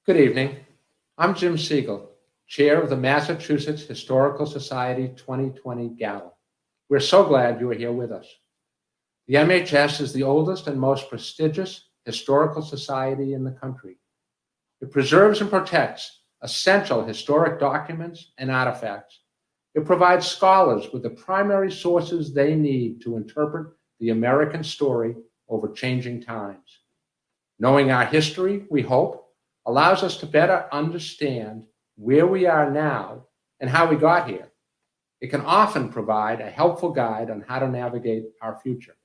Good evening. I'm Jim Siegel, Chair of the Massachusetts Historical Society 2020 Gala. We're so glad you are here with us. The MHS is the oldest and most prestigious historical society in the country. It preserves and protects essential historic documents and artifacts. It provides scholars with the primary sources they need to interpret the American story over changing times. Knowing our history, we hope, allows us to better understand where we are now and how we got here. It can often provide a helpful guide on how to navigate our future.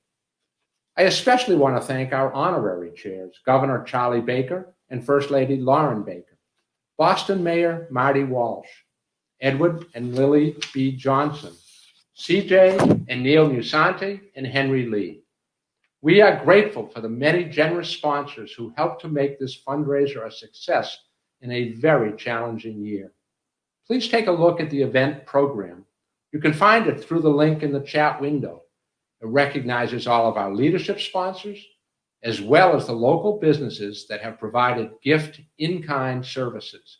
I especially want to thank our honorary chairs, Governor Charlie Baker and First Lady Lauren Baker, Boston Mayor Marty Walsh, Edward and Lily B. Johnson, CJ and Neil Musante, and Henry Lee. We are grateful for the many generous sponsors who helped to make this fundraiser a success in a very challenging year. Please take a look at the event program. You can find it through the link in the chat window. It recognizes all of our leadership sponsors, as well as the local businesses that have provided gift in-kind services.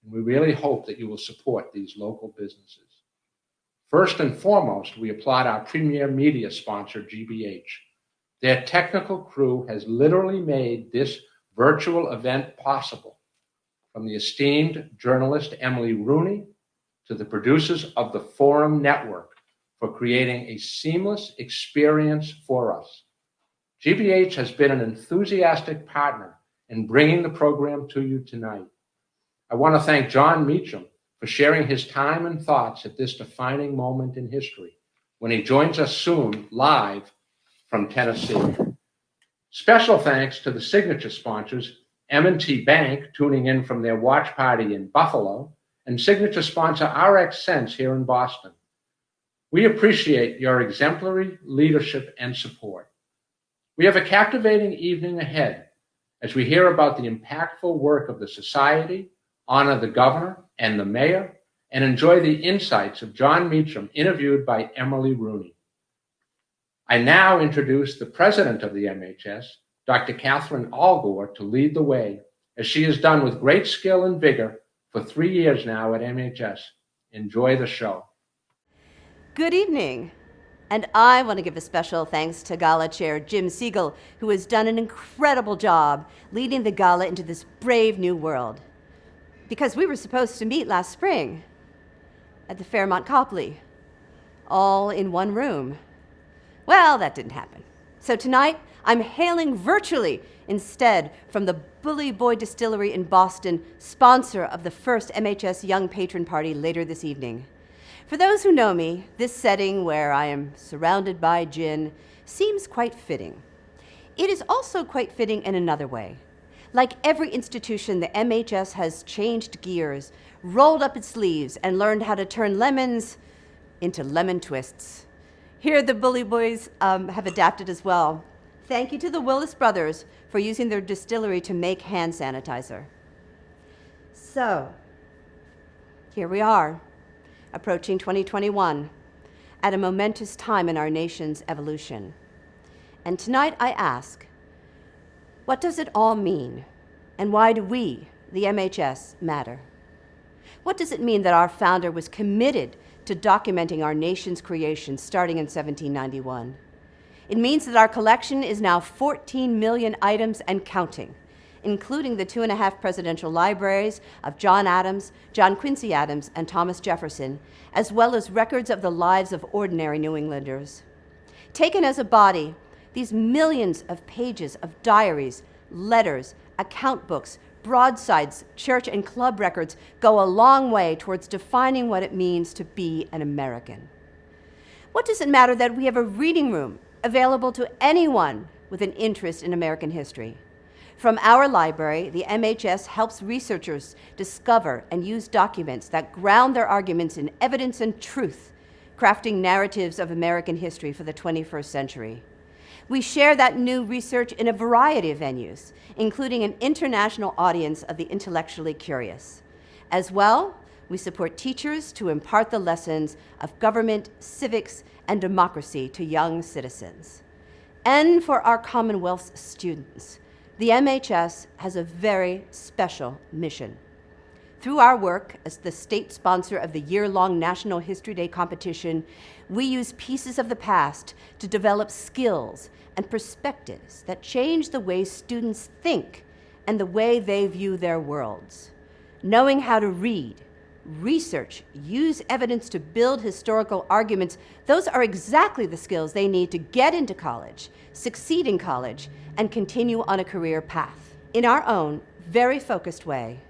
And we really hope that you will support these local businesses. First and foremost, we applaud our premier media sponsor, GBH. Their technical crew has literally made this virtual event possible, from the esteemed journalist Emily Rooney to the producers of the Forum Network for creating a seamless experience for us. GBH has been an enthusiastic partner in bringing the program to you tonight. I want to thank Jon Meacham for sharing his time and thoughts at this defining moment in history when he joins us soon live from Tennessee. Special thanks to the signature sponsors, M&T Bank, tuning in from their watch party in Buffalo, and signature sponsor RX Sense here in Boston. We appreciate your exemplary leadership and support. We have a captivating evening ahead as we hear about the impactful work of the Society, honor the Governor and the Mayor, and enjoy the insights of Jon Meacham, interviewed by Emily Rooney. I now introduce the president of the MHS, Dr. Catherine Allgore, to lead the way, as she has done with great skill and vigor for 3 years now at MHS. Enjoy the show. Good evening. And I want to give a special thanks to Gala Chair Jim Siegel, who has done an incredible job leading the Gala into this brave new world. Because we were supposed to meet last spring at the Fairmont Copley, all in one room. Well, that didn't happen. So tonight, I'm hailing virtually instead from the Bully Boy Distillery in Boston, sponsor of the first MHS Young Patron Party later this evening. For those who know me, this setting where I am surrounded by gin seems quite fitting. It is also quite fitting in another way. Like every institution, the MHS has changed gears, rolled up its sleeves, and learned how to turn lemons into lemon twists. Here, the Bully Boys have adapted as well. Thank you to the Willis brothers for using their distillery to make hand sanitizer. So, here we are, approaching 2021, at a momentous time in our nation's evolution. And tonight I ask, what does it all mean? And why do we, the MHS, matter? What does it mean that our founder was committed to documenting our nation's creation starting in 1791? It means that our collection is now 14 million items and counting, including the 2.5 presidential libraries of John Adams, John Quincy Adams, and Thomas Jefferson, as well as records of the lives of ordinary New Englanders. Taken as a body, these millions of pages of diaries, letters, account books, broadsides, church and club records go a long way towards defining what it means to be an American. What does it matter that we have a reading room available to anyone with an interest in American history? From our library, the MHS helps researchers discover and use documents that ground their arguments in evidence and truth, crafting narratives of American history for the 21st century. We share that new research in a variety of venues, including an international audience of the intellectually curious. As well, we support teachers to impart the lessons of government, civics, and democracy to young citizens. And for our Commonwealth's students, the MHS has a very special mission. Through our work as the state sponsor of the year-long National History Day competition, we use pieces of the past to develop skills and perspectives that change the way students think and the way they view their worlds. Knowing how to read, research, use evidence to build historical arguments, those are exactly the skills they need to get into college, succeed in college, and continue on a career path. In our own, very focused way,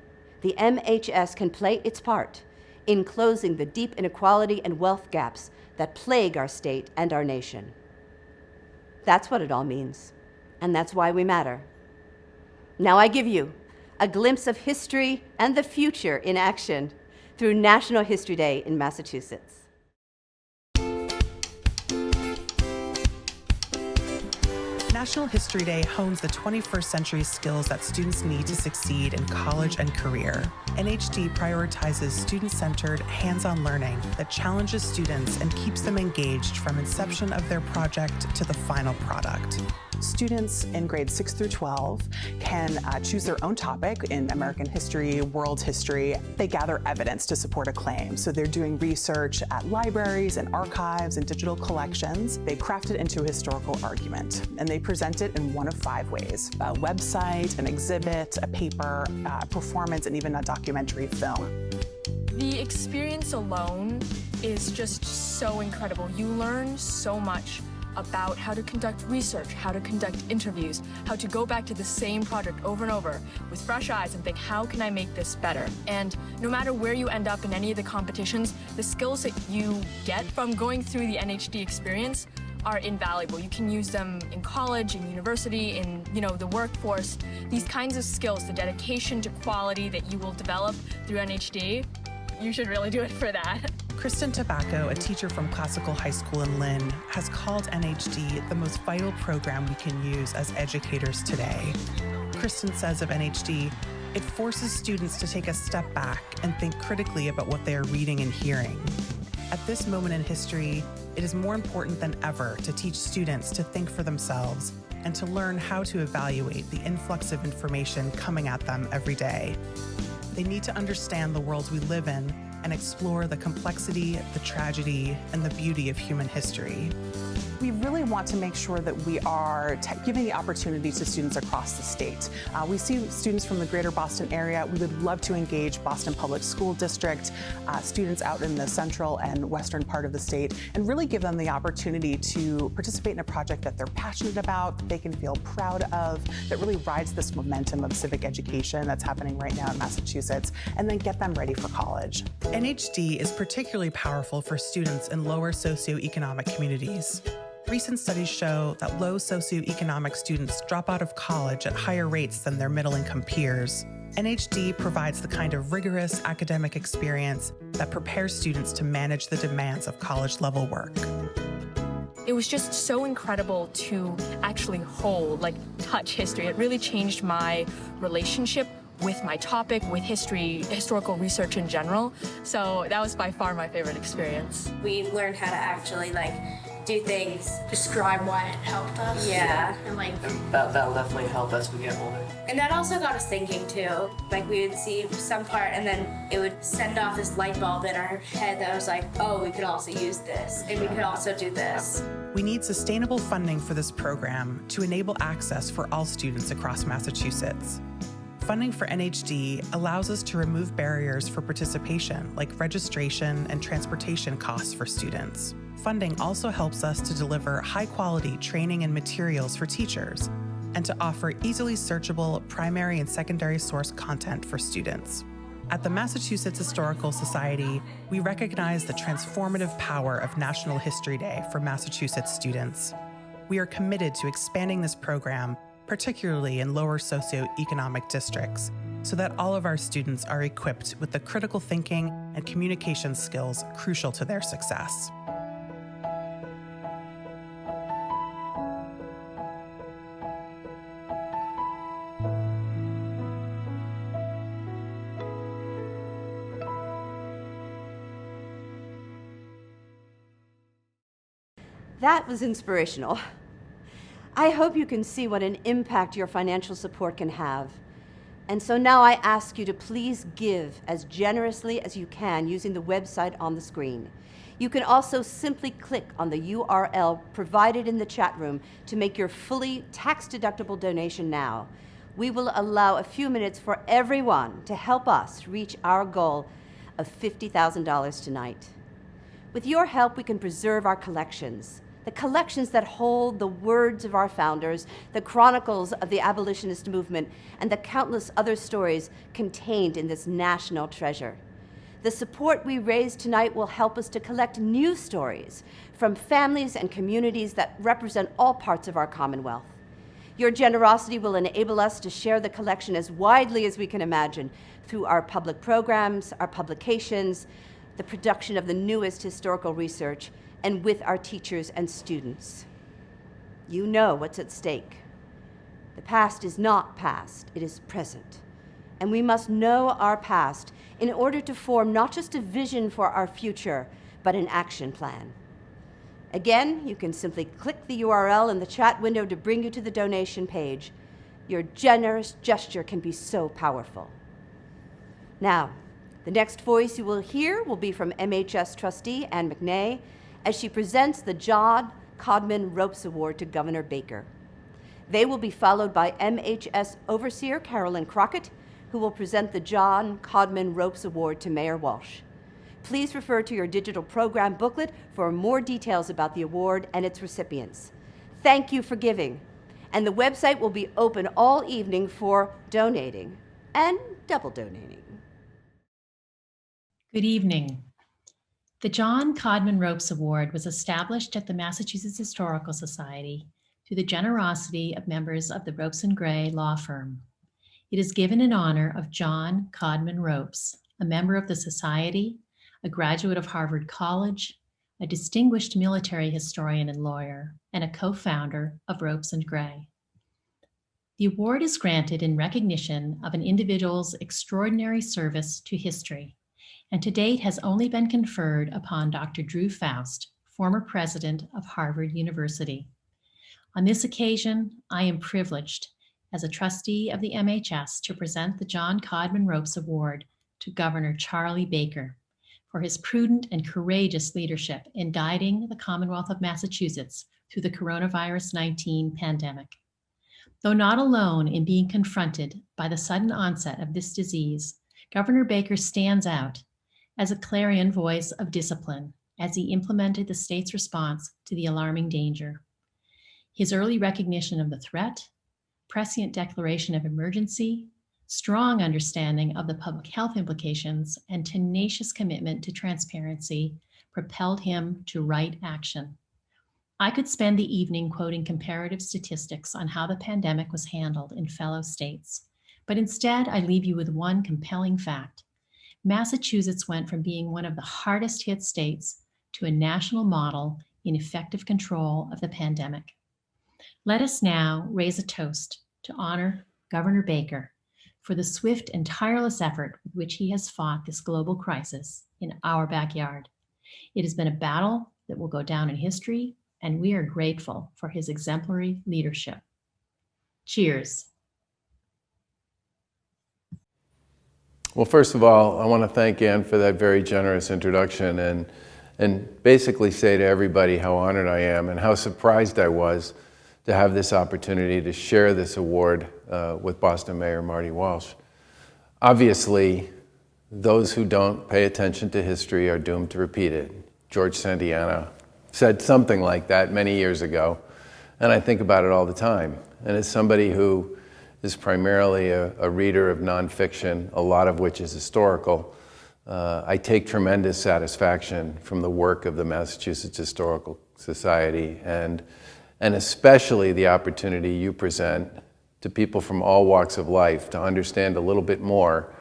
the MHS can play its part in closing the deep inequality and wealth gaps that plague our state and our nation. That's what it all means, and that's why we matter. Now I give you a glimpse of history and the future in action through National History Day in Massachusetts. National History Day hones the 21st century skills that students need to succeed in college and career. NHD prioritizes student-centered, hands-on learning that challenges students and keeps them engaged from inception of their project to the final product. Students in grades 6 through 12 can choose their own topic in American history, world history. They gather evidence to support a claim. So they're doing research at libraries and archives and digital collections. They craft it into a historical argument, and they present it in one of 5 ways: a website, an exhibit, a paper, performance, and even a documentary film. The experience alone is just so incredible. You learn so much about how to conduct research, how to conduct interviews, how to go back to the same project over and over with fresh eyes and think, how can I make this better? And no matter where you end up in any of the competitions, the skills that you get from going through the NHD experience are invaluable. You can use them in college, in university, in the workforce. These kinds of skills, the dedication to quality that you will develop through NHD, you should really do it for that. Kristen Tobacco, a teacher from Classical High School in Lynn, has called NHD the most vital program we can use as educators today. Kristen says of NHD, it forces students to take a step back and think critically about what they are reading and hearing. At this moment in history, it is more important than ever to teach students to think for themselves and to learn how to evaluate the influx of information coming at them every day. They need to understand the world we live in and explore the complexity, the tragedy, and the beauty of human history. We really want to make sure that we are giving the opportunity to students across the state. We see students from the greater Boston area. We would love to engage Boston Public School District, students out in the central and western part of the state, and really give them the opportunity to participate in a project that they're passionate about, that they can feel proud of, that really rides this momentum of civic education that's happening right now in Massachusetts, and then get them ready for college. NHD is particularly powerful for students in lower socioeconomic communities. Recent studies show that low socioeconomic students drop out of college at higher rates than their middle-income peers. NHD provides the kind of rigorous academic experience that prepares students to manage the demands of college-level work. It was just so incredible to actually touch history. It really changed my relationship with my topic, with history, historical research in general. So that was by far my favorite experience. We learned how to actually do things. Describe why it helped us. Yeah. And That'll definitely help as we get older. And that also got us thinking too. We would see some part and then it would send off this light bulb in our head that was like, oh, we could also use this and we could also do this. We need sustainable funding for this program to enable access for all students across Massachusetts. Funding for NHD allows us to remove barriers for participation, like registration and transportation costs for students. Funding also helps us to deliver high-quality training and materials for teachers, and to offer easily searchable primary and secondary source content for students. At the Massachusetts Historical Society, we recognize the transformative power of National History Day for Massachusetts students. We are committed to expanding this program, particularly in lower socioeconomic districts, so that all of our students are equipped with the critical thinking and communication skills crucial to their success. That was inspirational. I hope you can see what an impact your financial support can have. And so now I ask you to please give as generously as you can using the website on the screen. You can also simply click on the URL provided in the chat room to make your fully tax-deductible donation now. We will allow a few minutes for everyone to help us reach our goal of $50,000 tonight. With your help, we can preserve our collections, the collections that hold the words of our founders, the chronicles of the abolitionist movement, and the countless other stories contained in this national treasure. The support we raise tonight will help us to collect new stories from families and communities that represent all parts of our Commonwealth. Your generosity will enable us to share the collection as widely as we can imagine through our public programs, our publications, the production of the newest historical research, and with our teachers and students. You know what's at stake. The past is not past, it is present. And we must know our past in order to form not just a vision for our future, but an action plan. Again, you can simply click the URL in the chat window to bring you to the donation page. Your generous gesture can be so powerful. Now, the next voice you will hear will be from MHS trustee Ann McNay as she presents the Jon Codman Ropes Award to Governor Baker. They will be followed by MHS overseer Carolyn Crockett, who will present the Jon Codman Ropes Award to Mayor Walsh. Please refer to your digital program booklet for more details about the award and its recipients. Thank you for giving. And the website will be open all evening for donating and double donating. Good evening. The Jon Codman Ropes Award was established at the Massachusetts Historical Society through the generosity of members of the Ropes and Gray law firm. It is given in honor of Jon Codman Ropes, a member of the Society, a graduate of Harvard College, a distinguished military historian and lawyer, and a co-founder of Ropes and Gray. The award is granted in recognition of an individual's extraordinary service to history, and to date has only been conferred upon Dr. Drew Faust, former president of Harvard University. On this occasion, I am privileged as a trustee of the MHS to present the Jon Codman Ropes Award to Governor Charlie Baker for his prudent and courageous leadership in guiding the Commonwealth of Massachusetts through the coronavirus 19 pandemic. Though not alone in being confronted by the sudden onset of this disease, Governor Baker stands out as a clarion voice of discipline as he implemented the state's response to the alarming danger. His early recognition of the threat, prescient declaration of emergency, strong understanding of the public health implications, and tenacious commitment to transparency propelled him to right action. I could spend the evening quoting comparative statistics on how the pandemic was handled in fellow states, but instead I leave you with one compelling fact. Massachusetts went from being one of the hardest hit states to a national model in effective control of the pandemic. Let us now raise a toast to honor Governor Baker for the swift and tireless effort with which he has fought this global crisis in our backyard. It has been a battle that will go down in history, and we are grateful for his exemplary leadership. Cheers. Well, first of all, I want to thank Ann for that very generous introduction and basically say to everybody how honored I am and how surprised I was to have this opportunity to share this award with Boston Mayor Marty Walsh. Obviously, those who don't pay attention to history are doomed to repeat it. George Santayana said something like that many years ago, and I think about it all the time. And as somebody who is primarily a reader of nonfiction, a lot of which is historical, I take tremendous satisfaction from the work of the Massachusetts Historical Society and especially the opportunity you present to people from all walks of life to understand a little bit more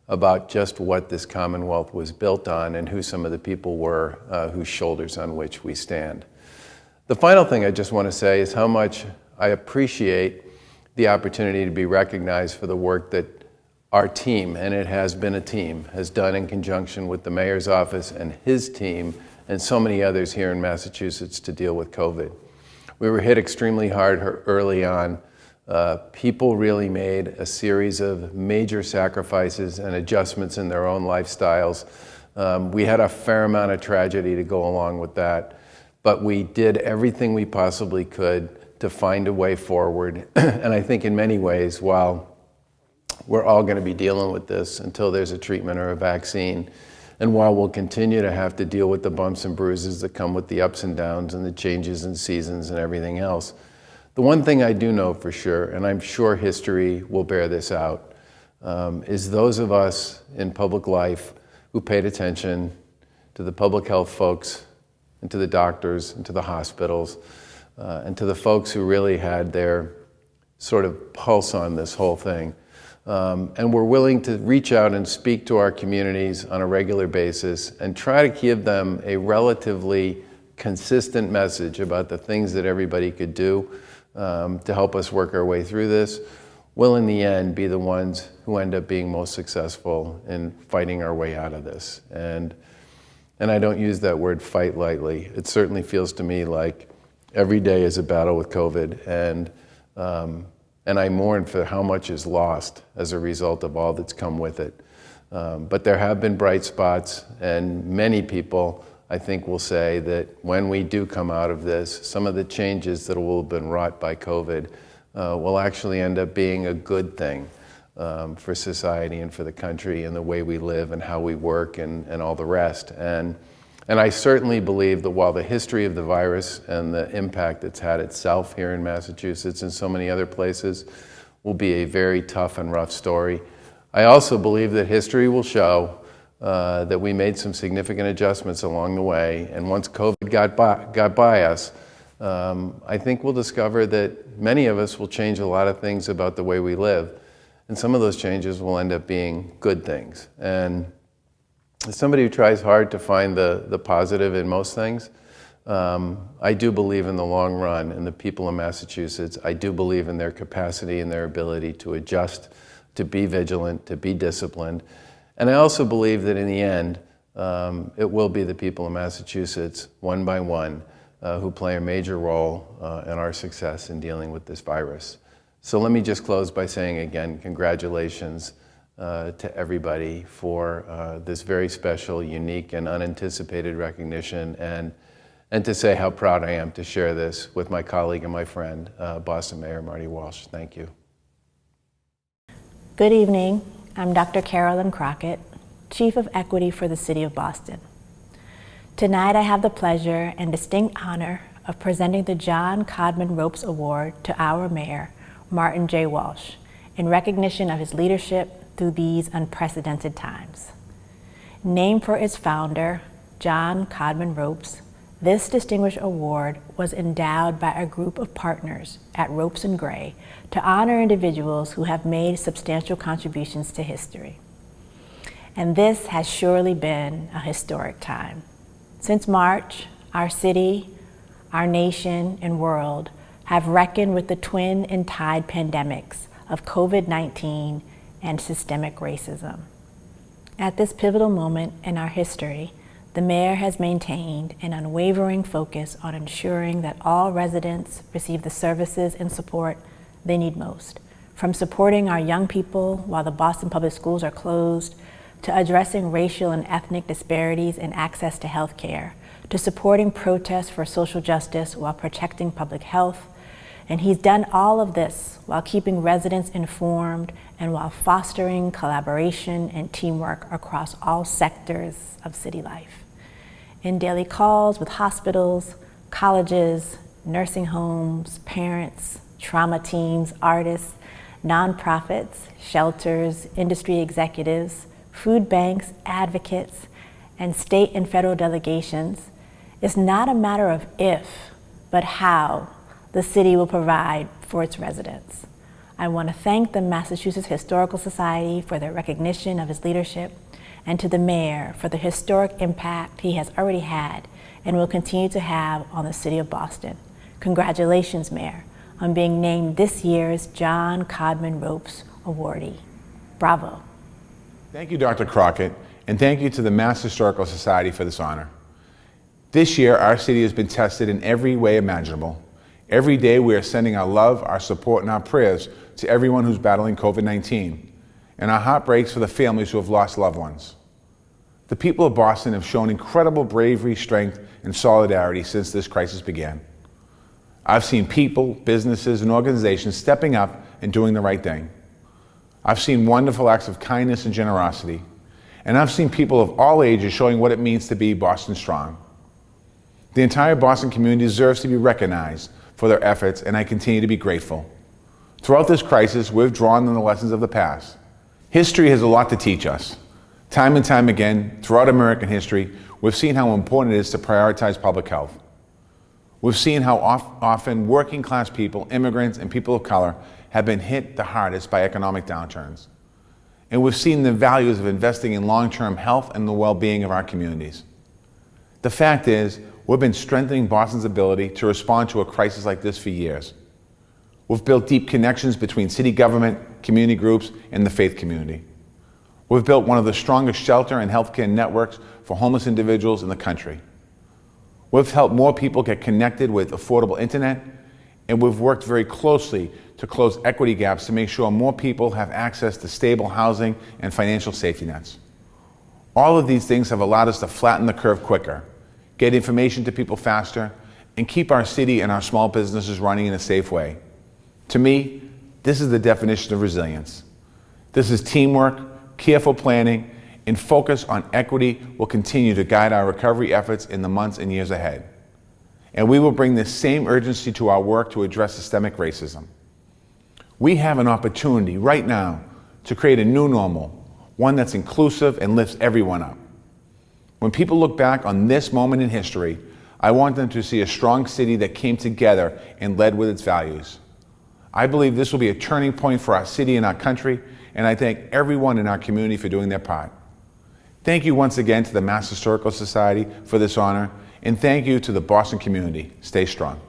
about just what this Commonwealth was built on and who some of the people were whose shoulders on which we stand. The final thing I just want to say is how much I appreciate the opportunity to be recognized for the work that our team, and it has been a team, has done in conjunction with the mayor's office and his team and so many others here in Massachusetts to deal with COVID. We were hit extremely hard early on. People really made a series of major sacrifices and adjustments in their own lifestyles. We had a fair amount of tragedy to go along with that, but we did everything we possibly could to find a way forward. And I think in many ways, while we're all going to be dealing with this until there's a treatment or a vaccine, and while we'll continue to have to deal with the bumps and bruises that come with the ups and downs and the changes in seasons and everything else, the one thing I do know for sure, and I'm sure history will bear this out, is those of us in public life who paid attention to the public health folks and to the doctors and to the hospitals and to the folks who really had their sort of pulse on this whole thing. And we're willing to reach out and speak to our communities on a regular basis and try to give them a relatively consistent message about the things that everybody could do to help us work our way through this, will in the end be the ones who end up being most successful in fighting our way out of this. And I don't use that word fight lightly. It certainly feels to me like every day is a battle with COVID, and I mourn for how much is lost as a result of all that's come with it. But there have been bright spots, and many people, I think, will say that when we do come out of this, some of the changes that will have been wrought by COVID will actually end up being a good thing for society and for the country and the way we live and how we work and all the rest. And I certainly believe that while the history of the virus and the impact it's had itself here in Massachusetts and so many other places will be a very tough and rough story, I also believe that history will show that we made some significant adjustments along the way. And once COVID got by us, I think we'll discover that many of us will change a lot of things about the way we live. And some of those changes will end up being good things. And as somebody who tries hard to find the positive in most things, I do believe in the long run in the people of Massachusetts. I do believe in their capacity and their ability to adjust, to be vigilant, to be disciplined. And I also believe that in the end, it will be the people of Massachusetts, one by one, who play a major role in our success in dealing with this virus. So let me just close by saying again, congratulations to everybody for this very special, unique, and unanticipated recognition, and to say how proud I am to share this with my colleague and my friend, Boston Mayor Marty Walsh. Thank you. Good evening. I'm Dr. Carolyn Crockett, Chief of Equity for the City of Boston. Tonight I have the pleasure and distinct honor of presenting the Jon Codman Ropes Award to our Mayor, Martin J. Walsh, in recognition of his leadership through these unprecedented times. Named for its founder, Jon Codman Ropes, this distinguished award was endowed by a group of partners at Ropes and Gray to honor individuals who have made substantial contributions to history. And this has surely been a historic time. Since March, our city, our nation, and world have reckoned with the twin and tied pandemics of COVID-19 and systemic racism. At this pivotal moment in our history, the mayor has maintained an unwavering focus on ensuring that all residents receive the services and support they need most, from supporting our young people while the Boston Public Schools are closed, to addressing racial and ethnic disparities in access to health care, to supporting protests for social justice while protecting public health. And he's done all of this while keeping residents informed and while fostering collaboration and teamwork across all sectors of city life. In daily calls with hospitals, colleges, nursing homes, parents, trauma teams, artists, nonprofits, shelters, industry executives, food banks, advocates, and state and federal delegations, it's not a matter of if, but how the city will provide for its residents. I want to thank the Massachusetts Historical Society for their recognition of his leadership, and to the mayor for the historic impact he has already had and will continue to have on the city of Boston. Congratulations, Mayor, on being named this year's Jon Codman Ropes awardee. Bravo. Thank you, Dr. Crockett, and thank you to the Mass Historical Society for this honor. This year, our city has been tested in every way imaginable, Every day we are sending our love, our support, and our prayers to everyone who's battling COVID-19, and our heart breaks for the families who have lost loved ones. The people of Boston have shown incredible bravery, strength, and solidarity since this crisis began. I've seen people, businesses, and organizations stepping up and doing the right thing. I've seen wonderful acts of kindness and generosity, and I've seen people of all ages showing what it means to be Boston strong. The entire Boston community deserves to be recognized for their efforts, and I continue to be grateful. Throughout this crisis, we've drawn on the lessons of the past. History has a lot to teach us. Time and time again, throughout American history, we've seen how important it is to prioritize public health. We've seen how often working class people, immigrants, and people of color have been hit the hardest by economic downturns. And we've seen the values of investing in long-term health and the well-being of our communities. The fact is, we've been strengthening Boston's ability to respond to a crisis like this for years. We've built deep connections between city government, community groups, and the faith community. We've built one of the strongest shelter and healthcare networks for homeless individuals in the country. We've helped more people get connected with affordable internet, and we've worked very closely to close equity gaps to make sure more people have access to stable housing and financial safety nets. All of these things have allowed us to flatten the curve quicker, get information to people faster, and keep our city and our small businesses running in a safe way. To me, this is the definition of resilience. This is teamwork, careful planning, and focus on equity will continue to guide our recovery efforts in the months and years ahead. And we will bring this same urgency to our work to address systemic racism. We have an opportunity right now to create a new normal, one that's inclusive and lifts everyone up. When people look back on this moment in history, I want them to see a strong city that came together and led with its values. I believe this will be a turning point for our city and our country, and I thank everyone in our community for doing their part. Thank you once again to the Mass Historical Society for this honor, and thank you to the Boston community. Stay strong.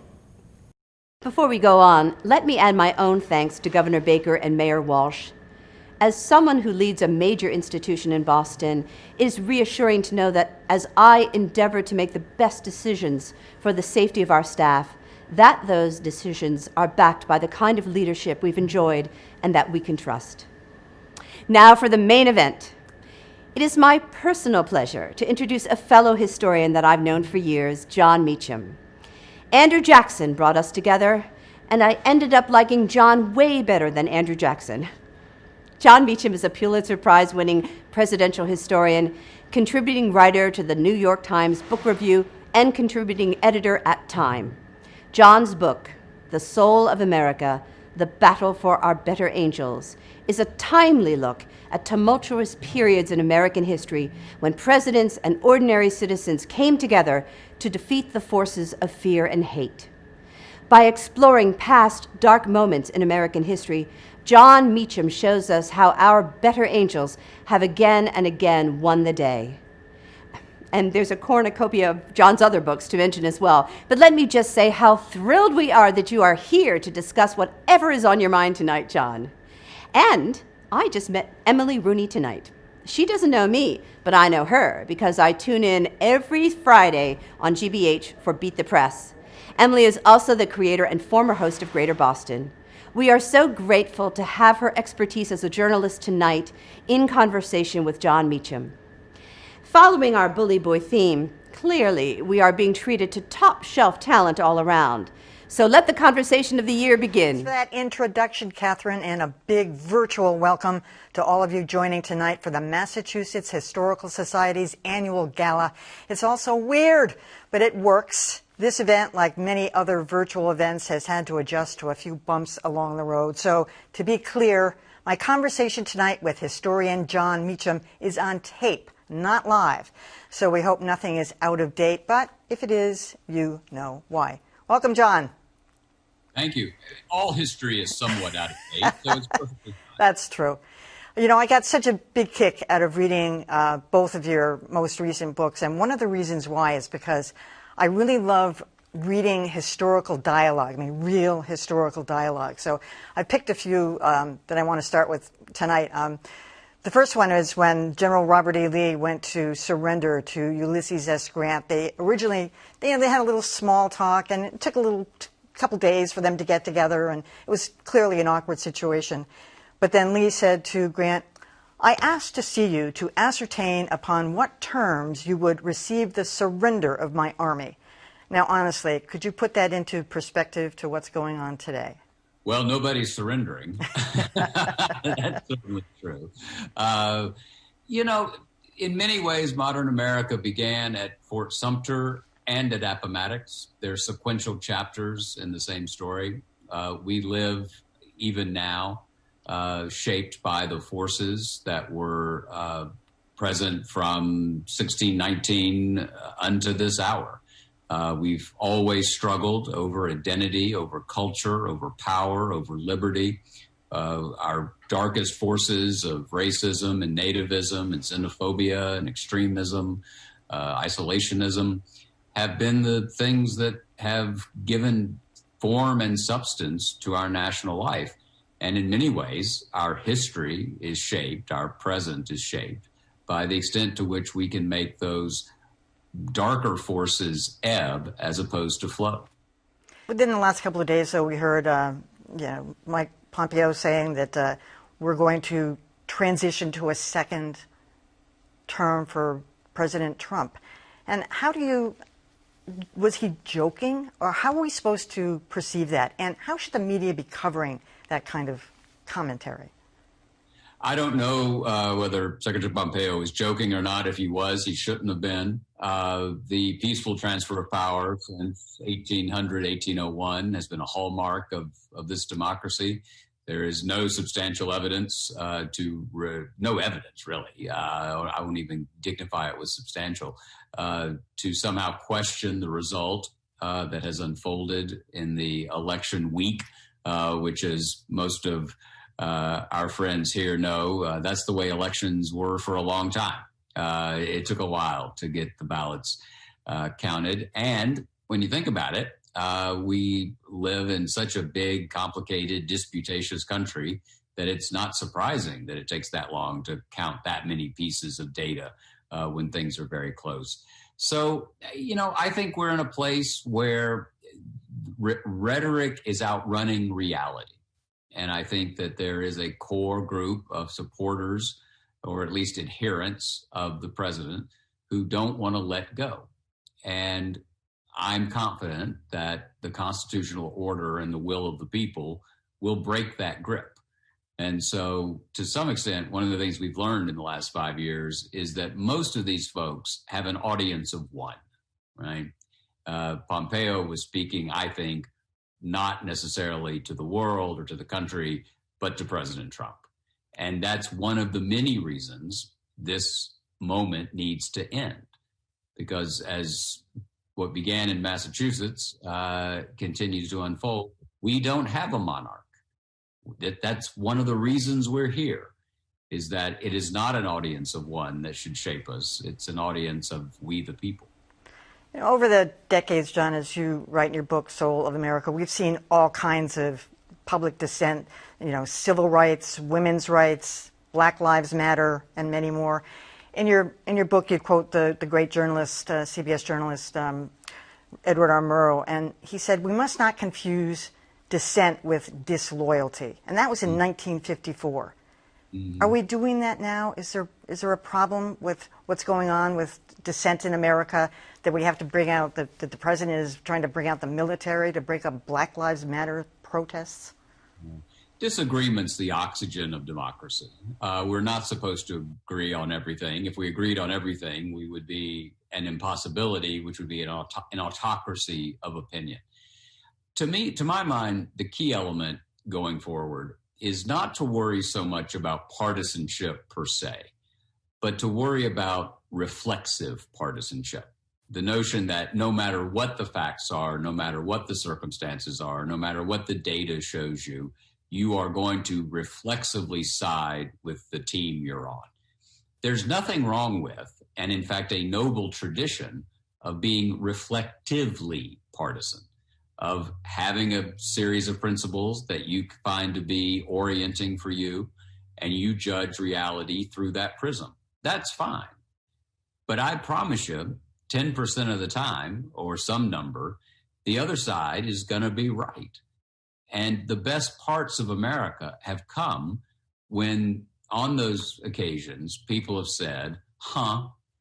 Before we go on, let me add my own thanks to Governor Baker and Mayor Walsh. As someone who leads a major institution in Boston, it is reassuring to know that as I endeavor to make the best decisions for the safety of our staff, that those decisions are backed by the kind of leadership we've enjoyed and that we can trust. Now for the main event. It is my personal pleasure to introduce a fellow historian that I've known for years, Jon Meacham. Andrew Jackson brought us together, and I ended up liking Jon way better than Andrew Jackson. Jon Meacham is a Pulitzer Prize-winning presidential historian, contributing writer to the New York Times Book Review, and contributing editor at Time. Jon's book, The Soul of America, The Battle for Our Better Angels, is a timely look at tumultuous periods in American history when presidents and ordinary citizens came together to defeat the forces of fear and hate. By exploring past dark moments in American history, Jon Meacham shows us how our better angels have again and again won the day. And there's a cornucopia of Jon's other books to mention as well. But let me just say how thrilled we are that you are here to discuss whatever is on your mind tonight, Jon. And I just met Emily Rooney tonight. She doesn't know me, but I know her because I tune in every Friday on GBH for Beat the Press. Emily is also the creator and former host of Greater Boston. We are so grateful to have her expertise as a journalist tonight in conversation with Jon Meacham. Following our Bully Boy theme, clearly we are being treated to top-shelf talent all around. So let the conversation of the year begin. Thanks for that introduction, Catherine, and a big virtual welcome to all of you joining tonight for the Massachusetts Historical Society's annual gala. It's also weird, but it works. This event, like many other virtual events, has had to adjust to a few bumps along the road. So to be clear, my conversation tonight with historian Jon Meacham is on tape, not live. So we hope nothing is out of date, but if it is, you know why. Welcome, Jon. Thank you. All history is somewhat out of date, so it's perfectly fine. That's true. You know, I got such a big kick out of reading both of your most recent books, and one of the reasons why is because I really love reading historical dialogue, I mean real historical dialogue. So I picked a few that I want to start with tonight. The first one is when General Robert E. Lee went to surrender to Ulysses S. Grant. They originally, they had a little small talk, and it took a little couple days for them to get together, and it was clearly an awkward situation. But then Lee said to Grant, "I asked to see you to ascertain upon what terms you would receive the surrender of my army." Now, honestly, could you put that into perspective to what's going on today? Well, nobody's surrendering. That's certainly true. You know, in many ways, modern America began at Fort Sumter and at Appomattox. They're sequential chapters in the same story. We live, even now, shaped by the forces that were present from 1619 unto this hour. We've always struggled over identity, over culture, over power, over liberty. Our darkest forces of racism and nativism and xenophobia and extremism, isolationism, have been the things that have given form and substance to our national life. And in many ways, our history is shaped, our present is shaped by the extent to which we can make those darker forces ebb as opposed to flow. Within the last couple of days, though, we heard Mike Pompeo saying that we're going to transition to a second term for President Trump. And was he joking, or how are we supposed to perceive that? And how should the media be covering that kind of commentary? I don't know whether Secretary Pompeo was joking or not. If he was, he shouldn't have been. The peaceful transfer of power since 1800, 1801 has been a hallmark of this democracy. There is no substantial evidence no evidence, really. I wouldn't even dignify it with substantial, to somehow question the result that has unfolded in the election week, which, as most of our friends here know, that's the way elections were for a long time. It took a while to get the ballots counted. And when you think about it, we live in such a big, complicated, disputatious country that it's not surprising that it takes that long to count that many pieces of data when things are very close. So, I think we're in a place where rhetoric is outrunning reality. And I think that there is a core group of supporters, or at least adherents of the president, who don't want to let go. And I'm confident that the constitutional order and the will of the people will break that grip. And so, to some extent, one of the things we've learned in the last 5 years is that most of these folks have an audience of one, right? Pompeo was speaking, I think, not necessarily to the world or to the country, but to President Trump. And that's one of the many reasons this moment needs to end. Because as what began in Massachusetts continues to unfold, we don't have a monarch. That's one of the reasons we're here, is that it is not an audience of one that should shape us. It's an audience of we the people. Over the decades, John, as you write in your book, Soul of America, we've seen all kinds of public dissent, civil rights, women's rights, Black Lives Matter, and many more. In your book, you quote the great journalist, CBS journalist, Edward R. Murrow, and he said, "We must not confuse dissent with disloyalty." And that was in 1954. Mm-hmm. Are we doing that now? Is there a problem with what's going on with dissent in America, that we have to bring out, that the president is trying to bring out the military to break up Black Lives Matter protests? Disagreement's the oxygen of democracy. We're not supposed to agree on everything. If we agreed on everything, we would be an impossibility, which would be an autocracy of opinion. To my mind, the key element going forward is not to worry so much about partisanship per se, but to worry about reflexive partisanship. The notion that no matter what the facts are, no matter what the circumstances are, no matter what the data shows you, you are going to reflexively side with the team you're on. There's nothing wrong with, and in fact a noble tradition, of being reflectively partisan, of having a series of principles that you find to be orienting for you, and you judge reality through that prism. That's fine. But I promise you, 10% of the time, or some number, the other side is going to be right. And the best parts of America have come when, on those occasions, people have said,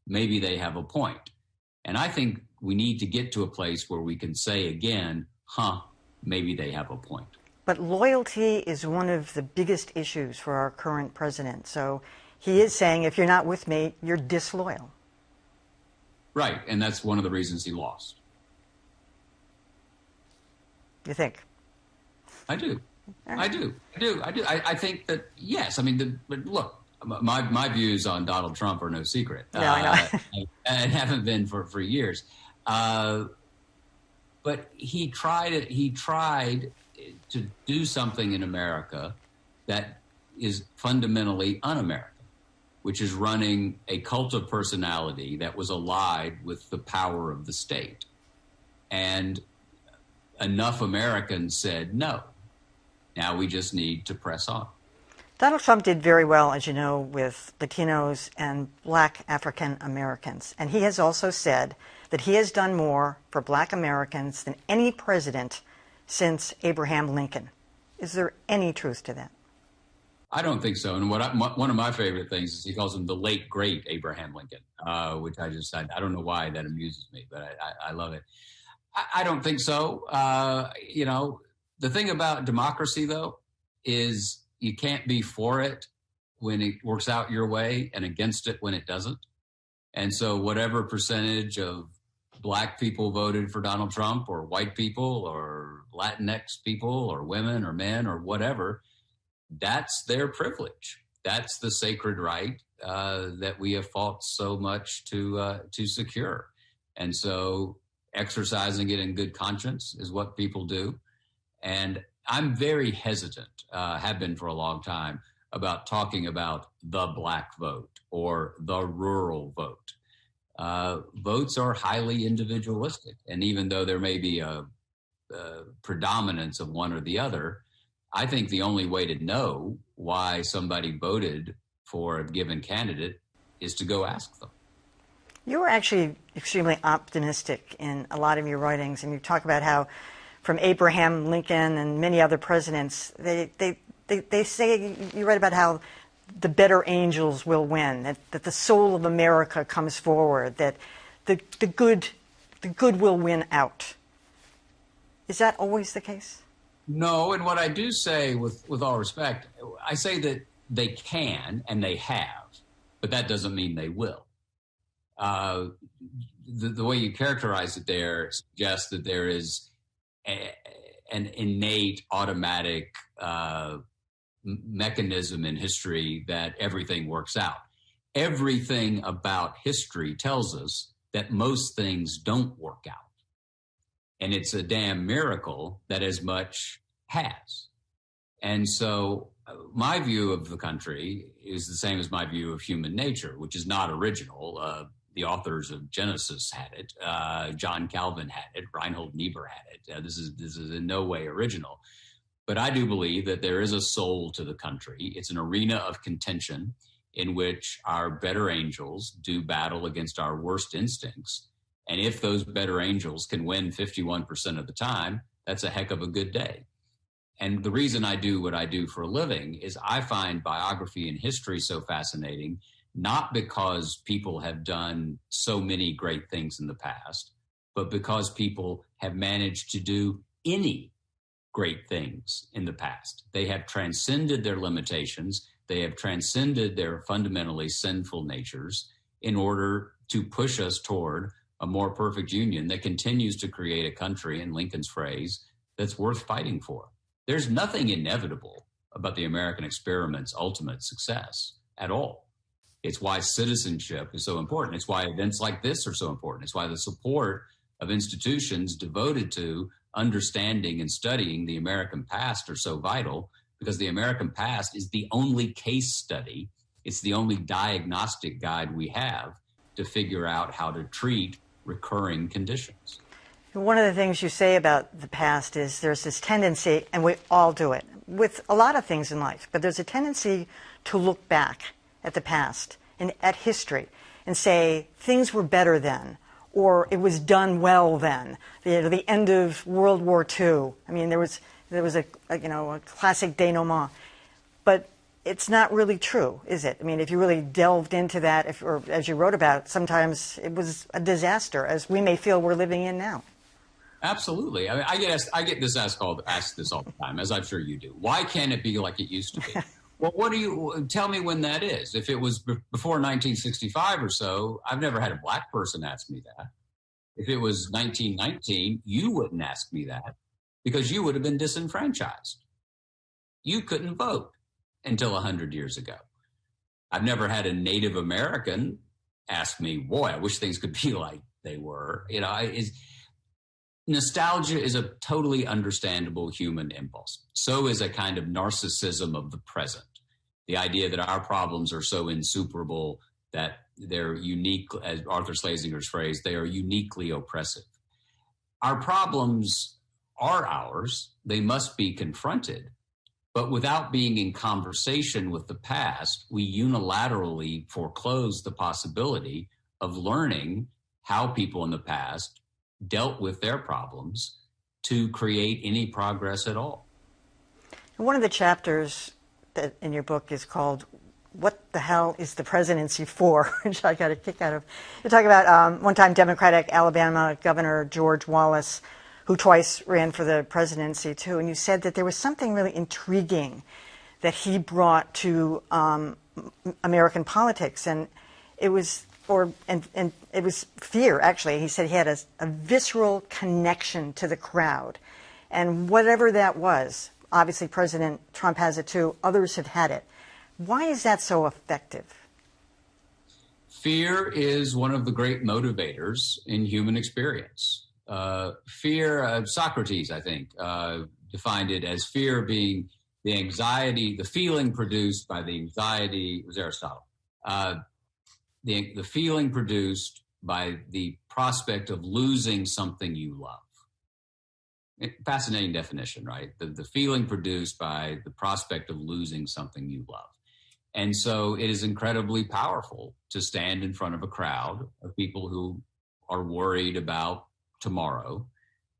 maybe they have a point. And I think we need to get to a place where we can say again, maybe they have a point. But loyalty is one of the biggest issues for our current president. So he is saying, if you're not with me, you're disloyal. Right, and that's one of the reasons he lost. You think? I do. I think that, yes. I mean, but look, my views on Donald Trump are no secret. Yeah, I know. And haven't been for years. But he tried to do something in America that is fundamentally un-American, which is running a cult of personality that was allied with the power of the state. And enough Americans said no. Now we just need to press on. Donald Trump did very well, as you know, with Latinos and Black African Americans. And he has also said that he has done more for Black Americans than any president since Abraham Lincoln. Is there any truth to that? I don't think so. And one of my favorite things is he calls him the late, great Abraham Lincoln, which I don't know why that amuses me, but I love it. I don't think so. The thing about democracy, though, is you can't be for it when it works out your way and against it when it doesn't. And so whatever percentage of Black people voted for Donald Trump, or white people, or Latinx people, or women, or men, or whatever, that's their privilege. That's the sacred right that we have fought so much to secure. And so exercising it in good conscience is what people do. And I'm very hesitant, have been for a long time, about talking about the Black vote or the rural vote. Votes are highly individualistic. And even though there may be a predominance of one or the other, I think the only way to know why somebody voted for a given candidate is to go ask them. You were actually extremely optimistic in a lot of your writings, and you talk about how from Abraham Lincoln and many other presidents, they say, you write about how the better angels will win, that the soul of America comes forward, that the good will win out. Is that always the case? No, and what I do say, with all respect, I say that they can and they have, but that doesn't mean they will. The way you characterize it there suggests that there is an innate, automatic mechanism in history that everything works out. Everything about history tells us that most things don't work out. And it's a damn miracle that as much has. And so my view of the country is the same as my view of human nature, which is not original. The authors of Genesis had it. John Calvin had it. Reinhold Niebuhr had it. This is in no way original. But I do believe that there is a soul to the country. It's an arena of contention in which our better angels do battle against our worst instincts. And if those better angels can win 51% of the time, that's a heck of a good day. And the reason I do what I do for a living is I find biography and history so fascinating, not because people have done so many great things in the past, but because people have managed to do any great things in the past. They have transcended their limitations. They have transcended their fundamentally sinful natures in order to push us toward a more perfect union that continues to create a country, in Lincoln's phrase, that's worth fighting for. There's nothing inevitable about the American experiment's ultimate success at all. It's why citizenship is so important. It's why events like this are so important. It's why the support of institutions devoted to understanding and studying the American past are so vital, because the American past is the only case study. It's the only diagnostic guide we have to figure out how to treat recurring conditions. One of the things you say about the past is there's this tendency, and we all do it, with a lot of things in life, but there's a tendency to look back at the past and at history and say things were better then, or it was done well then. The end of World War II. I mean, there was a classic denouement, but it's not really true, is it? I mean, if you really delved into that, or as you wrote about, sometimes it was a disaster, as we may feel we're living in now. Absolutely. I mean, I get this asked this all the time, as I'm sure you do. Why can't it be like it used to be? Well, tell me when that is? If it was before 1965 or so, I've never had a black person ask me that. If it was 1919, you wouldn't ask me that because you would have been disenfranchised. You couldn't vote until 100 years ago. I've never had a Native American ask me, boy, I wish things could be like they were. Nostalgia is a totally understandable human impulse. So is a kind of narcissism of the present. The idea that our problems are so insuperable that they're unique, as Arthur Schlesinger's phrase, they are uniquely oppressive. Our problems are ours. They must be confronted. But without being in conversation with the past, we unilaterally foreclose the possibility of learning how people in the past dealt with their problems to create any progress at all. One of the chapters that in your book is called "What the Hell is the Presidency For?" which I got a kick out of. You talk about one-time Democratic Alabama Governor George Wallace, who twice ran for the presidency too, and you said that there was something really intriguing that he brought to American politics, and it was it was fear, actually. He said he had a visceral connection to the crowd. And whatever that was, obviously President Trump has it too, others have had it. Why is that so effective? Fear is one of the great motivators in human experience. Fear, Socrates, I think, defined it as fear being the anxiety, the feeling produced by the anxiety, it was Aristotle. The feeling produced by the prospect of losing something you love. Fascinating definition, right? The feeling produced by the prospect of losing something you love. And so it is incredibly powerful to stand in front of a crowd of people who are worried about tomorrow,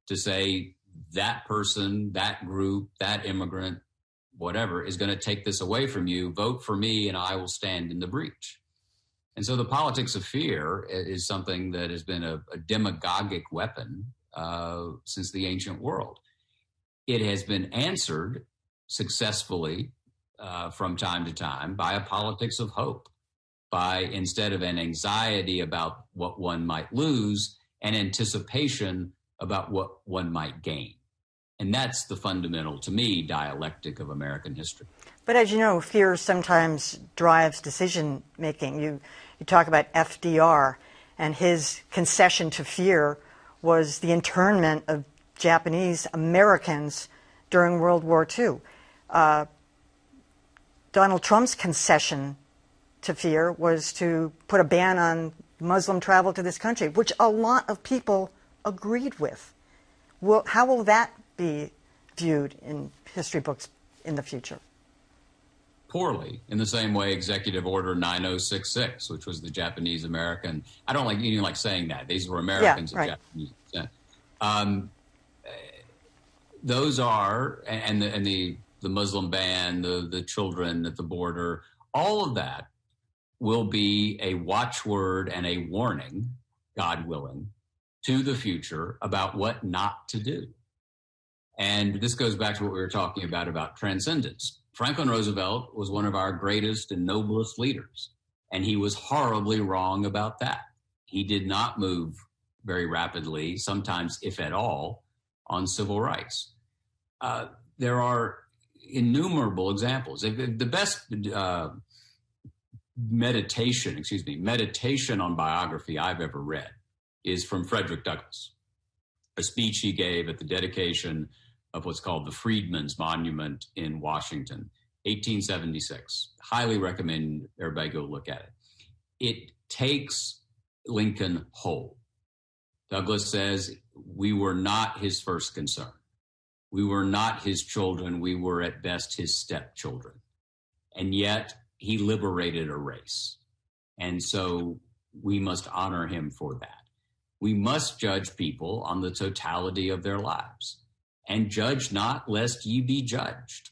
to say that person, that group, that immigrant, whatever, is going to take this away from you. Vote for me and I will stand in the breach. And so the politics of fear is something that has been a demagogic weapon since the ancient world. It has been answered successfully from time to time by a politics of hope, by, instead of an anxiety about what one might lose, an anticipation about what one might gain. And that's the fundamental, to me, dialectic of American history. But as you know, fear sometimes drives decision making. You talk about FDR, and his concession to fear was the internment of Japanese Americans during World War II. Donald Trump's concession to fear was to put a ban on Muslim travel to this country, which a lot of people agreed with. How will that be viewed in history books in the future? Poorly, in the same way Executive Order 9066, which was the Japanese American. I don't even like saying that. These were Americans of Japanese descent. Those are, and the Muslim ban, the children at the border, all of that will be a watchword and a warning, God willing, to the future about what not to do. And this goes back to what we were talking about transcendence. Franklin Roosevelt was one of our greatest and noblest leaders, and he was horribly wrong about that. He did not move very rapidly, sometimes, if at all, on civil rights. There are innumerable examples. The best meditation on biography I've ever read is from Frederick Douglass, a speech he gave at the dedication of what's called the Freedmen's Monument in Washington, 1876. Highly recommend everybody go look at it. It takes Lincoln whole. Douglass says, we were not his first concern. We were not his children. We were at best his stepchildren. And yet he liberated a race. And so we must honor him for that. We must judge people on the totality of their lives, and judge not lest ye be judged.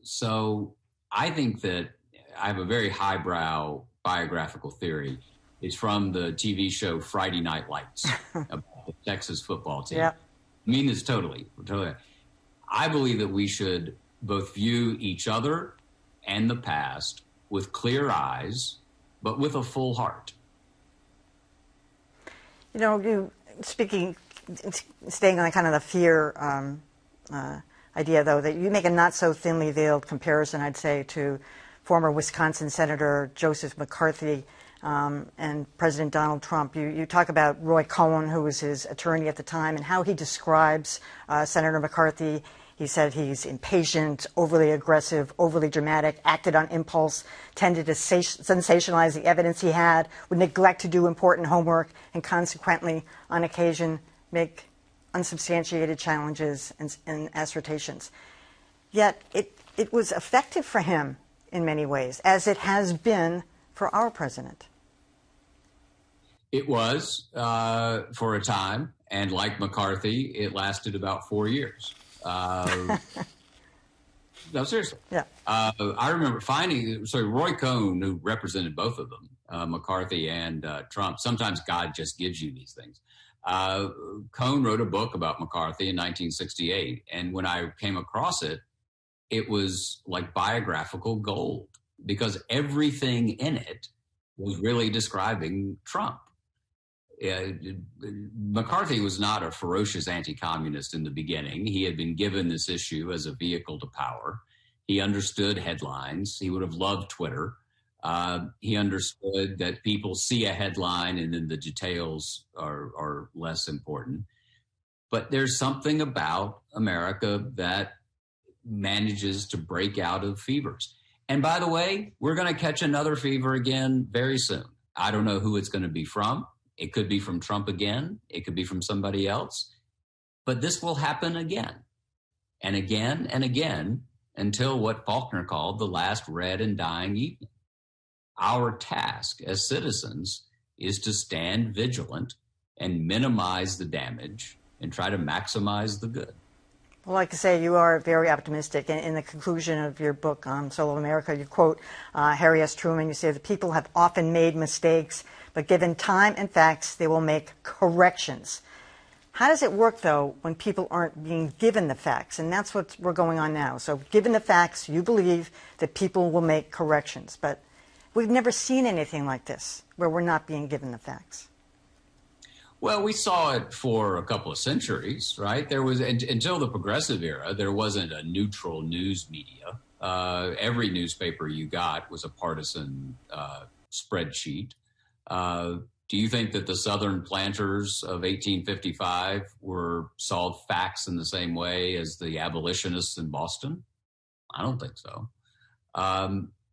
So I think that I have a very highbrow biographical theory. It's from the TV show Friday Night Lights about the Texas football team. Yep. I mean this totally. I believe that we should both view each other and the past with clear eyes, but with a full heart. You know, staying on kind of the fear idea, though, that you make a not so thinly veiled comparison, I'd say, to former Wisconsin Senator Joseph McCarthy and President Donald Trump. You talk about Roy Cohn, who was his attorney at the time, and how he describes Senator McCarthy. He said he's impatient, overly aggressive, overly dramatic, acted on impulse, tended to sensationalize the evidence he had, would neglect to do important homework, and consequently, on occasion, make unsubstantiated challenges and assertions. Yet it was effective for him in many ways, as it has been for our president. It was for a time, and like McCarthy, it lasted about 4 years. No, seriously. Yeah. I remember Roy Cohn, who represented both of them, McCarthy and Trump. Sometimes God just gives you these things. Cohn wrote a book about McCarthy in 1968, and when I came across it, it was like biographical gold, because everything in it was really describing Trump. McCarthy was not a ferocious anti-communist in the beginning. He had been given this issue as a vehicle to power. He understood headlines. He would have loved Twitter. He understood that people see a headline and then the details are less important. But there's something about America that manages to break out of fevers. And by the way, we're going to catch another fever again very soon. I don't know who it's going to be from. It could be from Trump again. It could be from somebody else. But this will happen again and again and again until what Faulkner called the last red and dying evening. Our task as citizens is to stand vigilant and minimize the damage and try to maximize the good. Well, like I say, you are very optimistic. In the conclusion of your book, Soul of America, you quote Harry S. Truman. You say, the people have often made mistakes, but given time and facts, they will make corrections. How does it work, though, when people aren't being given the facts? And that's what we're going on now. So given the facts, you believe that people will make corrections. But we've never seen anything like this, where we're not being given the facts. Well, we saw it for a couple of centuries, right? There was, until the progressive era, there wasn't a neutral news media. Every newspaper you got was a partisan spreadsheet. Do you think that the Southern planters of 1855 saw facts in the same way as the abolitionists in Boston? I don't think so.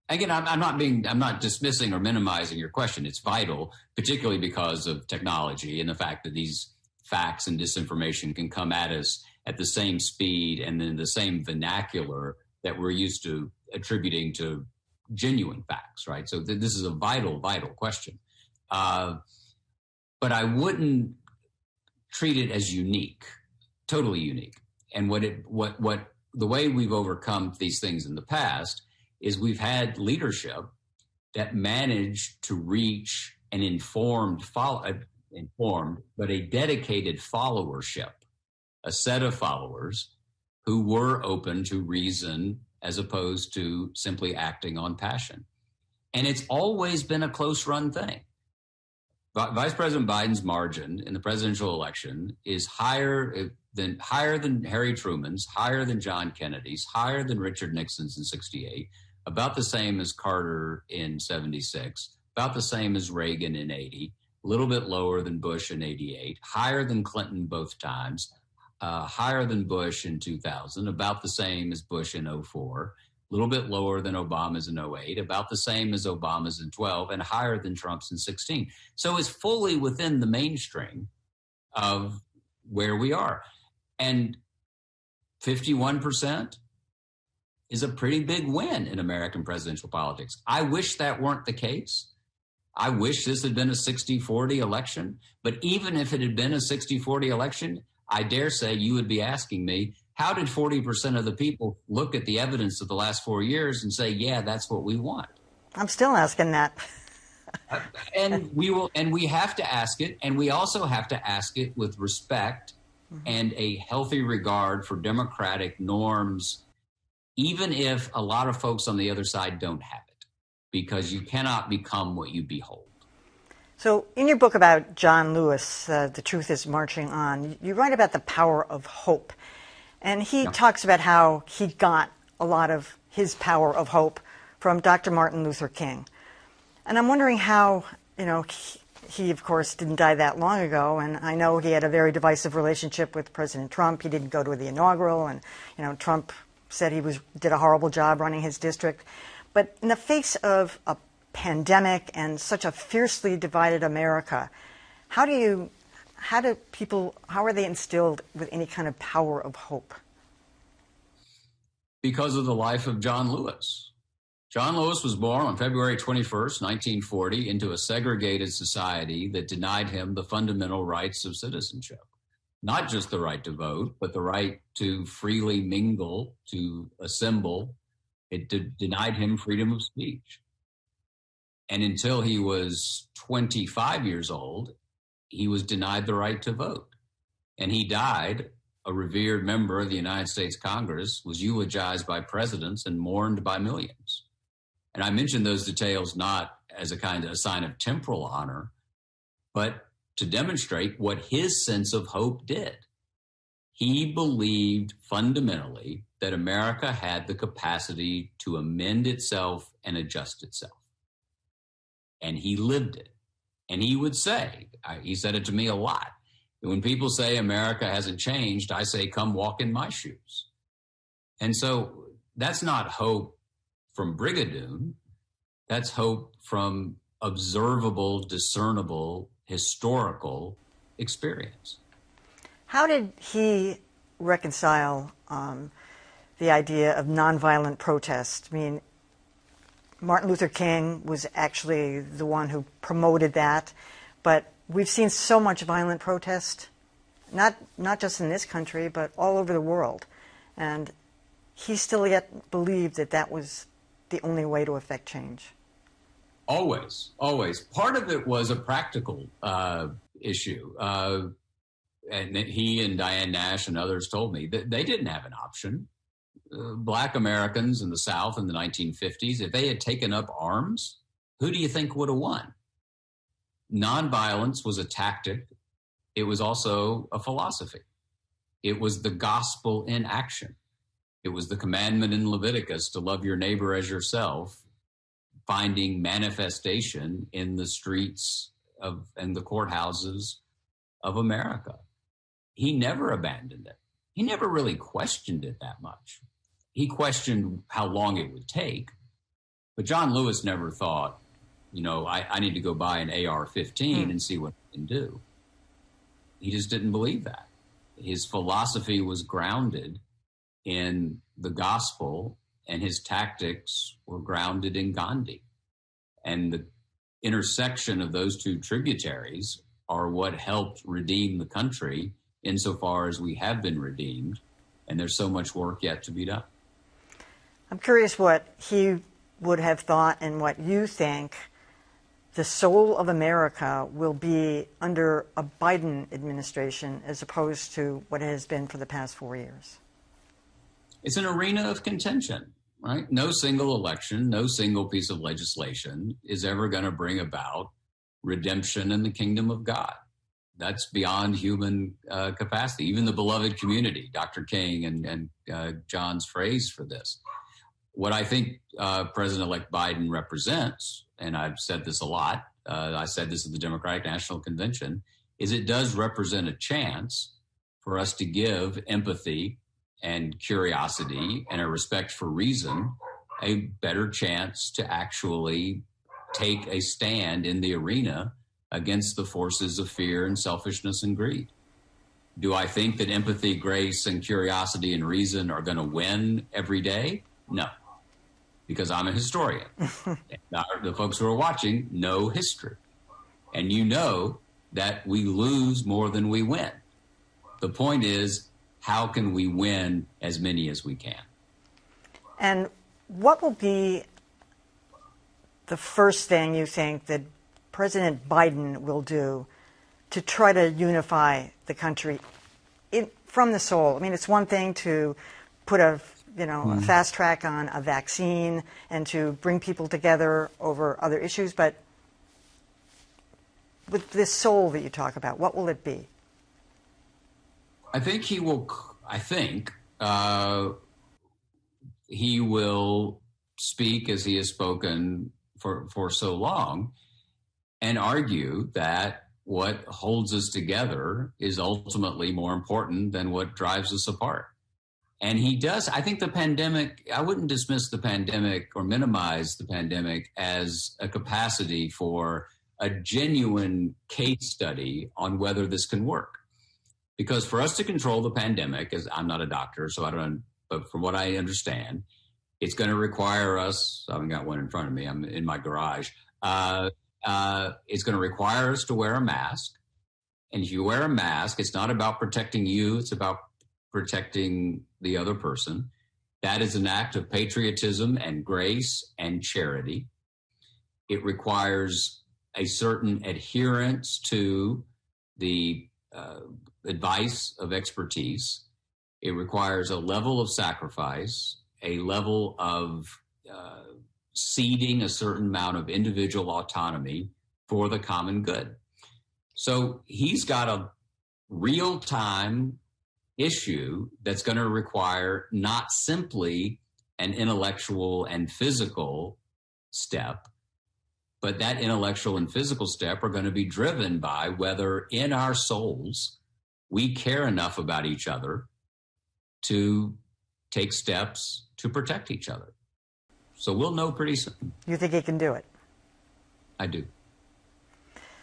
Again, I'm not dismissing or minimizing your question. It's vital, particularly because of technology and the fact that these facts and disinformation can come at us at the same speed and in the same vernacular that we're used to attributing to genuine facts, right? So this is a vital, vital question. But I wouldn't treat it as unique, totally unique. And the way we've overcome these things in the past is we've had leadership that managed to reach an informed, but a dedicated followership, a set of followers who were open to reason as opposed to simply acting on passion. And it's always been a close run thing. Vice President Biden's margin in the presidential election is higher than Harry Truman's, higher than John Kennedy's, higher than Richard Nixon's in 68, about the same as Carter in 76, about the same as Reagan in 80, a little bit lower than Bush in 88, higher than Clinton both times, higher than Bush in 2000, about the same as Bush in 04, a little bit lower than Obama's in 08, about the same as Obama's in 12, and higher than Trump's in 16. So it's fully within the mainstream of where we are. And 51% is a pretty big win in American presidential politics. I wish that weren't the case. I wish this had been a 60-40 election, but even if it had been a 60-40 election, I dare say you would be asking me, how did 40% of the people look at the evidence of the last 4 years and say, yeah, that's what we want? I'm still asking that. And we have to ask it, and we also have to ask it with respect and a healthy regard for democratic norms, even if a lot of folks on the other side don't have it, because you cannot become what you behold. So in your book about John Lewis, The Truth is Marching On, you write about the power of hope. And he talks about how he got a lot of his power of hope from Dr. Martin Luther King. And I'm wondering how, he of course didn't die that long ago, and I know he had a very divisive relationship with President Trump. He didn't go to the inaugural, and Trump said he did a horrible job running his district. But in the face of a pandemic and such a fiercely divided America, how are they instilled with any kind of power of hope? Because of the life of John Lewis. John Lewis was born on February 21st, 1940, into a segregated society that denied him the fundamental rights of citizenship. Not just the right to vote, but the right to freely mingle, to assemble. It denied him freedom of speech. And until he was 25 years old, he was denied the right to vote. And he died, a revered member of the United States Congress, was eulogized by presidents and mourned by millions. And I mention those details not as a sign of temporal honor, but to demonstrate what his sense of hope did. He believed fundamentally that America had the capacity to amend itself and adjust itself. And he lived it. And he would say, he said it to me a lot, when people say America hasn't changed, I say, come walk in my shoes. And so that's not hope from Brigadoon. That's hope from observable, discernible, historical experience. How did he reconcile the idea of nonviolent protest? I mean, Martin Luther King was actually the one who promoted that, but we've seen so much violent protest, not just in this country, but all over the world. And he still yet believed that that was the only way to affect change. Always, always. Part of it was a practical issue. And he and Diane Nash and others told me that they didn't have an option. Black Americans in the South in the 1950s, if they had taken up arms, who do you think would have won? Nonviolence was a tactic. It was also a philosophy. It was the gospel in action. It was the commandment in Leviticus to love your neighbor as yourself, finding manifestation in the streets and the courthouses of America. He never abandoned it. He never really questioned it that much. He questioned how long it would take, but John Lewis never thought, I need to go buy an AR-15 and see what I can do. He just didn't believe that. His philosophy was grounded in the gospel, and his tactics were grounded in Gandhi. And the intersection of those two tributaries are what helped redeem the country insofar as we have been redeemed, and there's so much work yet to be done. I'm curious what he would have thought and what you think the soul of America will be under a Biden administration as opposed to what it has been for the past 4 years. It's an arena of contention, right? No single election, no single piece of legislation is ever going to bring about redemption in the kingdom of God. That's beyond human capacity. Even the beloved community, Dr. King and John's phrase for this. What I think President-elect Biden represents, and I've said this a lot, I said this at the Democratic National Convention, is it does represent a chance for us to give empathy and curiosity and a respect for reason a better chance to actually take a stand in the arena against the forces of fear and selfishness and greed. Do I think that empathy, grace, and curiosity and reason are going to win every day? No. because I'm a historian. The folks who are watching know history. And you know that we lose more than we win. The point is, how can we win as many as we can? And what will be the first thing you think that President Biden will do to try to unify the country from the soul? I mean, it's one thing to put a fast track on a vaccine and to bring people together over other issues, but with this soul that you talk about, what will it be? I think he will speak as he has spoken for so long and argue that what holds us together is ultimately more important than what drives us apart. And he does. I think the pandemic, I wouldn't dismiss the pandemic or minimize the pandemic as a capacity for a genuine case study on whether this can work. Because for us to control the pandemic, as I'm not a doctor, so I don't, but from what I understand, it's going to require us, I haven't got one in front of me, I'm in my garage. It's going to require us to wear a mask. And if you wear a mask, it's not about protecting you, it's about protecting the other person. That is an act of patriotism and grace and charity. It requires a certain adherence to the advice of expertise. It requires a level of sacrifice, a level of ceding a certain amount of individual autonomy for the common good. So he's got a real-time issue that's going to require not simply an intellectual and physical step, but that intellectual and physical step are going to be driven by whether in our souls we care enough about each other to take steps to protect each other. So we'll know pretty soon. You think he can do it? I do.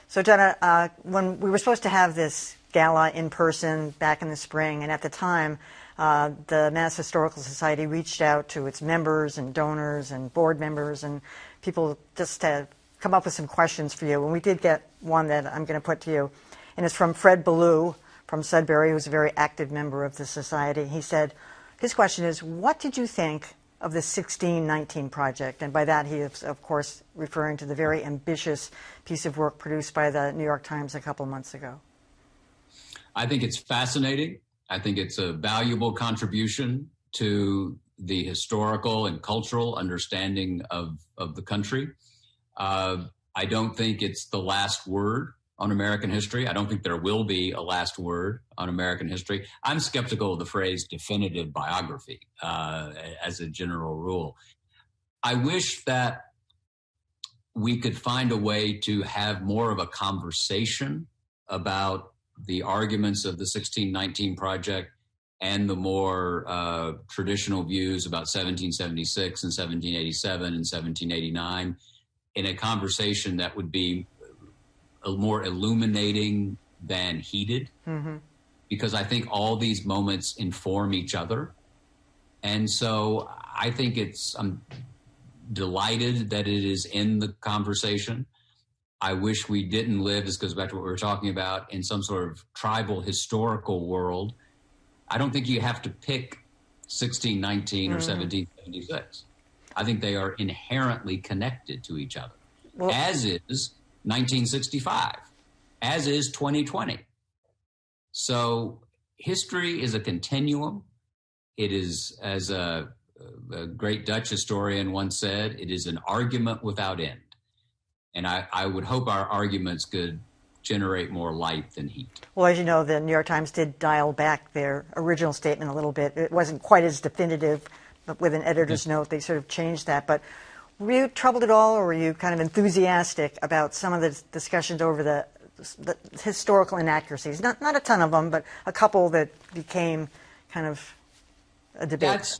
So, Jenna, when we were supposed to have this gala in person back in the spring, and at the time, the Mass Historical Society reached out to its members and donors and board members and people just to come up with some questions for you. And we did get one that I'm going to put to you. And it's from Fred Ballou from Sudbury, who's a very active member of the Society. He said, his question is, what did you think of the 1619 project? And by that, he is, of course, referring to the very ambitious piece of work produced by the New York Times a couple months ago. I think it's fascinating. I think it's a valuable contribution to the historical and cultural understanding of the country. I don't think it's the last word on American history. I don't think there will be a last word on American history. I'm skeptical of the phrase definitive biography as a general rule. I wish that we could find a way to have more of a conversation about the arguments of the 1619 project and the more traditional views about 1776 and 1787 and 1789 in a conversation that would be more illuminating than heated, because I think all these moments inform each other. And so I think I'm delighted that it is in the conversation. I wish we didn't live, this goes back to what we were talking about, in some sort of tribal historical world. I don't think you have to pick 1619 or 1776. I think they are inherently connected to each other, as is 1965, as is 2020. So history is a continuum. It is, as a great Dutch historian once said, it is an argument without end. And I would hope our arguments could generate more light than heat. Well, as you know, the New York Times did dial back their original statement a little bit. It wasn't quite as definitive, but with an editor's note, they sort of changed that. But were you troubled at all, or were you kind of enthusiastic about some of the discussions over the historical inaccuracies? Not a ton of them, but a couple that became kind of a debate.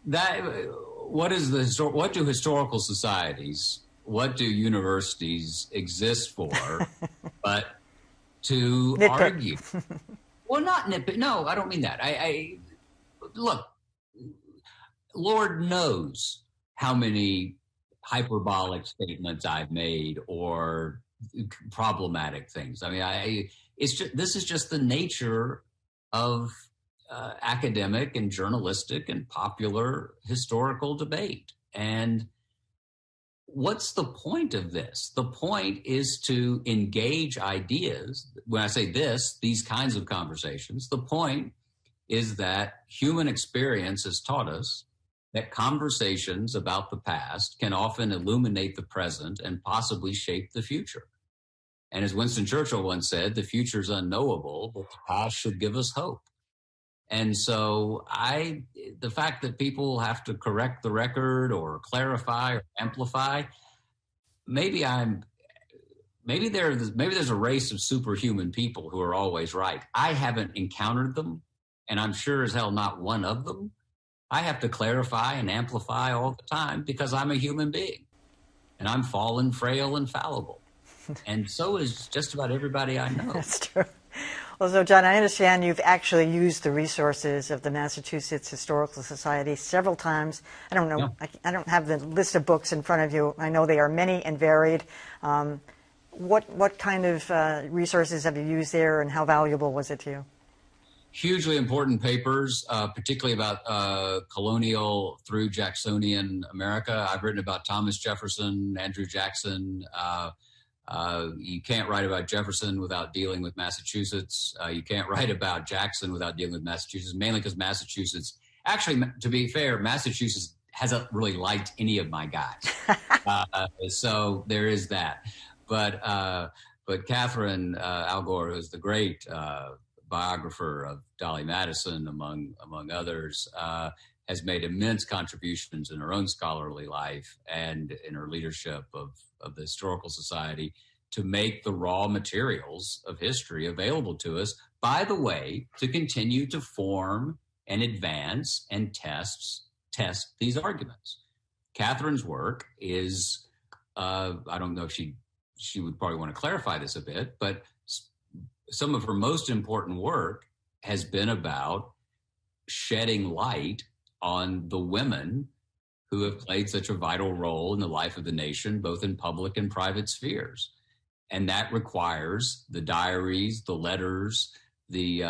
What do historical societies, what do universities exist for but to argue? Well, not nitpick. No, I don't mean that. Look, Lord knows how many hyperbolic statements I've made or problematic things. I mean, this is just the nature of academic and journalistic and popular historical debate. And what's the point of this? The point is to engage ideas. When I say these kinds of conversations, the point is that human experience has taught us that conversations about the past can often illuminate the present and possibly shape the future. And as Winston Churchill once said, the future is unknowable, but the past should give us hope. And so the fact that people have to correct the record or clarify or amplify, maybe there's a race of superhuman people who are always right. I haven't encountered them, and I'm sure as hell not one of them. I have to clarify and amplify all the time because I'm a human being, and I'm fallen, frail, and fallible. And so is just about everybody I know. That's true. Well, so John, I understand you've actually used the resources of the Massachusetts Historical Society several times. I don't know, yeah. I don't have the list of books in front of you. I know they are many and varied. What kind of resources have you used there, and how valuable was it to you? Hugely important papers, particularly about colonial through Jacksonian America. I've written about Thomas Jefferson, Andrew Jackson. You can't write about Jefferson without dealing with Massachusetts. You can't write about Jackson without dealing with Massachusetts, mainly because Massachusetts, actually, to be fair, Massachusetts hasn't really liked any of my guys. So there is that. But Catherine Algor, who's the great biographer of Dolly Madison, among others, has made immense contributions in her own scholarly life and in her leadership of the Historical Society to make the raw materials of history available to us, by the way, to continue to form and advance and test these arguments. Catherine's work is, I don't know if she would probably want to clarify this a bit, but some of her most important work has been about shedding light on the women who have played such a vital role in the life of the nation, both in public and private spheres. And that requires the diaries, the letters, the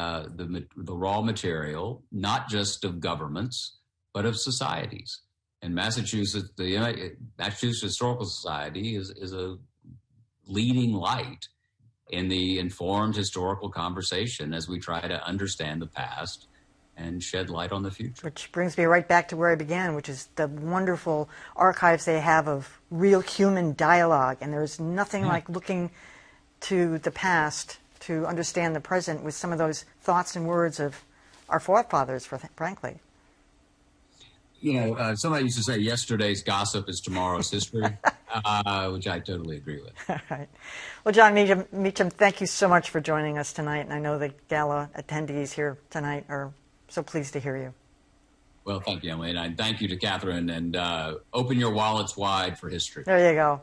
raw material, not just of governments, but of societies. And Massachusetts, the Massachusetts Historical Society is a leading light in the informed historical conversation as we try to understand the past and shed light on the future. Which brings me right back to where I began, which is the wonderful archives they have of real human dialogue. And there's nothing like looking to the past to understand the present with some of those thoughts and words of our forefathers, frankly. You know, somebody used to say yesterday's gossip is tomorrow's history, which I totally agree with. All right. Well, Jon Meacham, thank you so much for joining us tonight. And I know the gala attendees here tonight are so pleased to hear you. Well, thank you, Emily. And thank you to Catherine. And open your wallets wide for history. There you go.